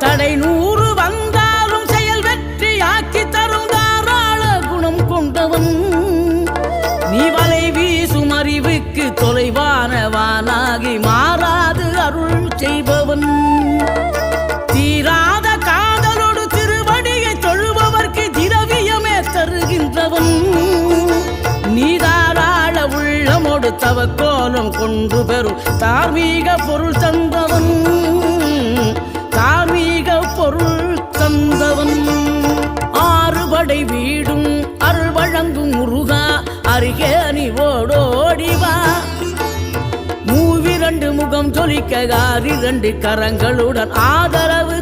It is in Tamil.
தடை 100 வந்தாலும் செயல் வெற்றி ஆக்கி தரும் தாராள குணம் கொண்டவன். நீ வலை வீசும் அறிவுக்கு தொலைவானவானாகி மாறாது அருள் செய்பவன். தீராத காதலோடு திருவடியை தொழுபவர்க்கு திரவியமே தருகின்றவன். நீ தாராள உள்ளமோடு தவக்கோலம் கொண்டு பெறும் தார்மீக பொருள் தந்தவன். தார்மீக பொருள் தந்தவன். 6 படை வீடும் அருள் வழங்கும் முருகா அருகே நீ ஓடோடிவா. 2 முகம் ஜொலிக்க 2 கரங்களுடன் ஆதரவு